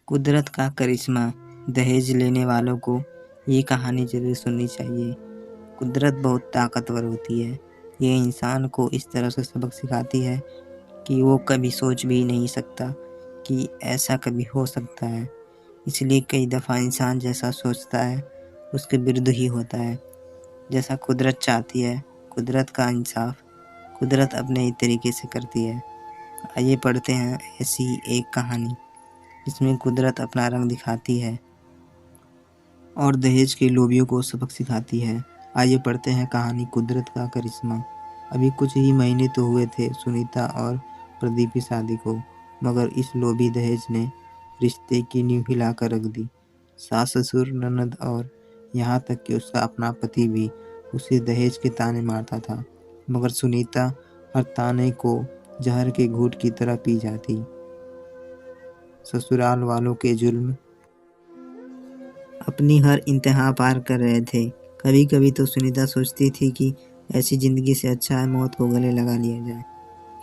कुदरत का करिश्मा। दहेज लेने वालों को ये कहानी ज़रूर सुननी चाहिए। कुदरत बहुत ताकतवर होती है। ये इंसान को इस तरह से सबक सिखाती है कि वो कभी सोच भी नहीं सकता कि ऐसा कभी हो सकता है। इसलिए कई दफ़ा इंसान जैसा सोचता है उसके विरुद्ध ही होता है। जैसा कुदरत चाहती है, कुदरत का इंसाफ कुदरत अपने ही तरीके से करती है। आइए पढ़ते हैं ऐसी एक कहानी जिसमें कुदरत अपना रंग दिखाती है और दहेज के लोभियों को सबक सिखाती है। आइए पढ़ते हैं कहानी कुदरत का करिश्मा। अभी कुछ ही महीने तो हुए थे सुनीता और प्रदीप की शादी को, मगर इस लोभी दहेज ने रिश्ते की नींव हिला कर रख दी। सास ससुर ननद और यहाँ तक कि उसका अपना पति भी उसे दहेज के ताने मारता था, मगर सुनीता हर ताने को जहर के घूंट की तरह पी जाती। ससुराल वालों के जुल्म अपनी हर इंतहा पार कर रहे थे। कभी कभी तो सुनीता सोचती थी कि ऐसी ज़िंदगी से अच्छा है मौत को गले लगा लिया जाए।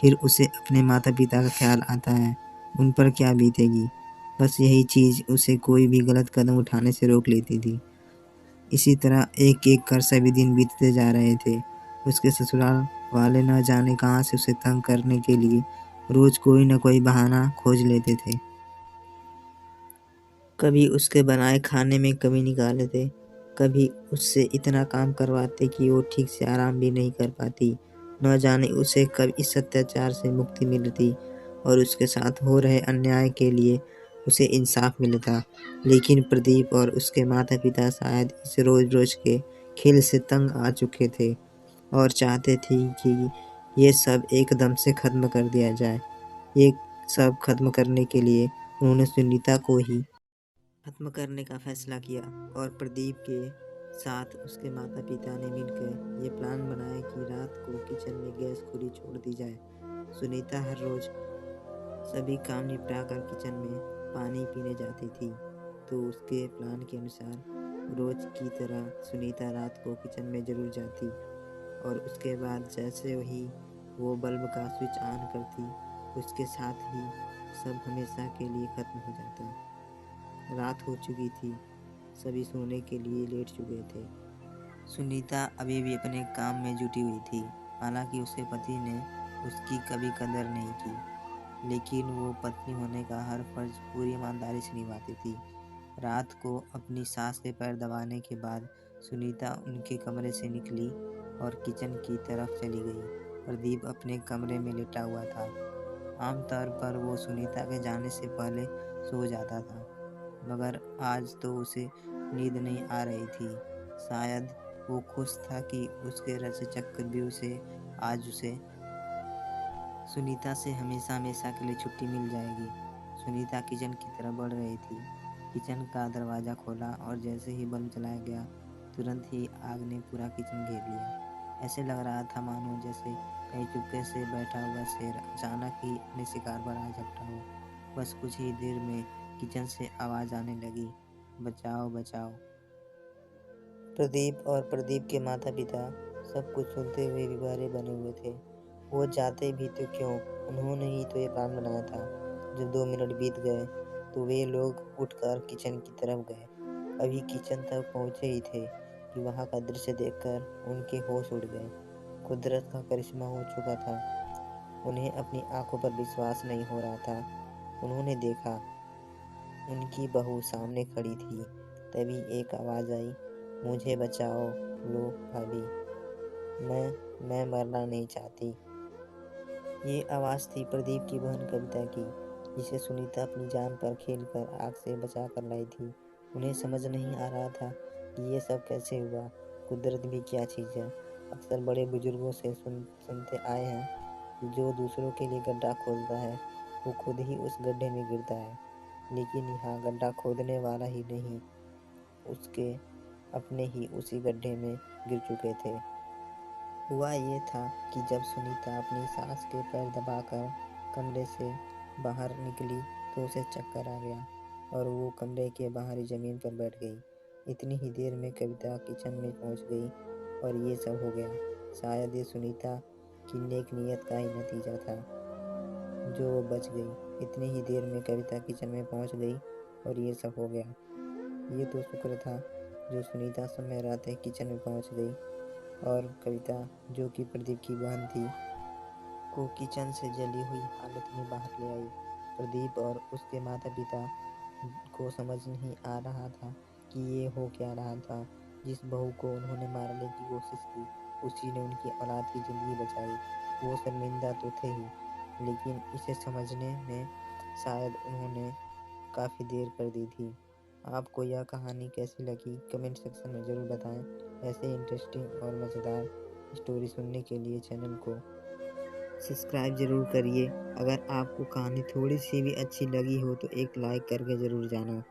फिर उसे अपने माता पिता का ख्याल आता है, उन पर क्या बीतेगी। बस यही चीज़ उसे कोई भी गलत कदम उठाने से रोक लेती थी। इसी तरह एक एक कर सभी दिन बीतते जा रहे थे। उसके ससुराल वाले न जाने कहाँ से उसे तंग करने के लिए रोज़ कोई न कोई बहाना खोज लेते थे। कभी उसके बनाए खाने में कमी निकाले थे, कभी उससे इतना काम करवाते कि वो ठीक से आराम भी नहीं कर पाती। न जाने उसे कब इस अत्याचार से मुक्ति मिलती और उसके साथ हो रहे अन्याय के लिए उसे इंसाफ मिलता। लेकिन प्रदीप और उसके माता पिता शायद इस रोज़ रोज़ के खेल से तंग आ चुके थे और चाहते थे कि ये सब एकदम से ख़त्म कर दिया जाए। ये सब ख़त्म करने के लिए उन्होंने सुनीता को ही खत्म करने का फैसला किया और प्रदीप के साथ उसके माता पिता ने मिलकर ये प्लान बनाया कि रात को किचन में गैस खुली छोड़ दी जाए। सुनीता हर रोज सभी काम निपटा कर किचन में पानी पीने जाती थी, तो उसके प्लान के अनुसार रोज की तरह सुनीता रात को किचन में जरूर जाती और उसके बाद जैसे ही वो बल्ब का स्विच ऑन करती, उसके साथ ही सब हमेशा के लिए खत्म हो जाता। रात हो चुकी थी, सभी सोने के लिए लेट चुके थे। सुनीता अभी भी अपने काम में जुटी हुई थी। हालांकि उसके पति ने उसकी कभी कदर नहीं की, लेकिन वो पत्नी होने का हर फर्ज पूरी ईमानदारी से निभाती थी। रात को अपनी सास के पैर दबाने के बाद सुनीता उनके कमरे से निकली और किचन की तरफ चली गई। प्रदीप अपने कमरे में लेटा हुआ था। आमतौर पर वो सुनीता के जाने से पहले सो जाता था, मगर आज तो उसे नींद नहीं आ रही थी। शायद वो खुश था कि उसके रचे चक्कर भी उसे सुनीता से हमेशा हमेशा के लिए छुट्टी मिल जाएगी। सुनीता किचन की तरफ बढ़ रही थी। किचन का दरवाज़ा खोला और जैसे ही बल्ब जलाया गया, तुरंत ही आग ने पूरा किचन घेर लिया। ऐसे लग रहा था मानो जैसे कहीं चुपके से बैठा हुआ शेर अचानक ही अपने शिकार पर आ झपटा हो। बस कुछ ही देर में किचन से आवाज़ आने लगी, बचाओ बचाओ। प्रदीप और प्रदीप के माता पिता सब कुछ सुनते हुए विवारे बने हुए थे। वो जाते भी तो क्यों, उन्होंने ही तो ये प्लान बनाया था। जब 2 मिनट बीत गए तो वे लोग उठकर किचन की तरफ गए। अभी किचन तक पहुंचे ही थे कि वहां का दृश्य देखकर उनके होश उड़ गए। कुदरत का करिश्मा हो चुका था। उन्हें अपनी आंखों पर विश्वास नहीं हो रहा था। उन्होंने देखा, उनकी बहू सामने खड़ी थी। तभी एक आवाज़ आई, मुझे बचाओ, लो भाभी, मैं मरना नहीं चाहती। ये आवाज़ थी प्रदीप की बहन कविता की, जिसे सुनीता अपनी जान पर खेलकर आग से बचा कर लाई थी। उन्हें समझ नहीं आ रहा था कि ये सब कैसे हुआ। कुदरत भी क्या चीज़ है। अक्सर बड़े बुजुर्गों से सुनते आए हैं कि जो दूसरों के लिए गड्ढा खोदता है वो खुद ही उस गड्ढे में गिरता है। लेकिन यहाँ गड्ढा खोदने वाला ही नहीं, उसके अपने ही उसी गड्ढे में गिर चुके थे। हुआ ये था कि जब सुनीता अपनी सास के पैर दबाकर कमरे से बाहर निकली तो उसे चक्कर आ गया और वो कमरे के बाहरी ज़मीन पर बैठ गई। इतनी ही देर में कविता किचन में पहुंच गई और ये सब हो गया। शायद ये सुनीता की नेक नीयत का ही नतीजा था जो वो बच गई। इतनी ही देर में कविता किचन में पहुंच गई और ये सब हो गया। ये तो शुक्र था जो सुनीता समय रहते किचन में पहुंच गई, और कविता जो कि प्रदीप की बहन थी को किचन से जली हुई हालत में बाहर ले आई। प्रदीप और उसके माता पिता को समझ नहीं आ रहा था कि ये हो क्या रहा था। जिस बहू को उन्होंने मारने की कोशिश की उसी ने उनकी औलाद की जिंदगी बचाई। वो शर्मिंदा तो थे ही, लेकिन इसे समझने में शायद उन्होंने काफ़ी देर कर दी थी। आपको यह कहानी कैसी लगी कमेंट सेक्शन में ज़रूर बताएं। ऐसे इंटरेस्टिंग और मज़ेदार स्टोरी सुनने के लिए चैनल को सब्सक्राइब ज़रूर करिए। अगर आपको कहानी थोड़ी सी भी अच्छी लगी हो तो एक लाइक करके ज़रूर जाना।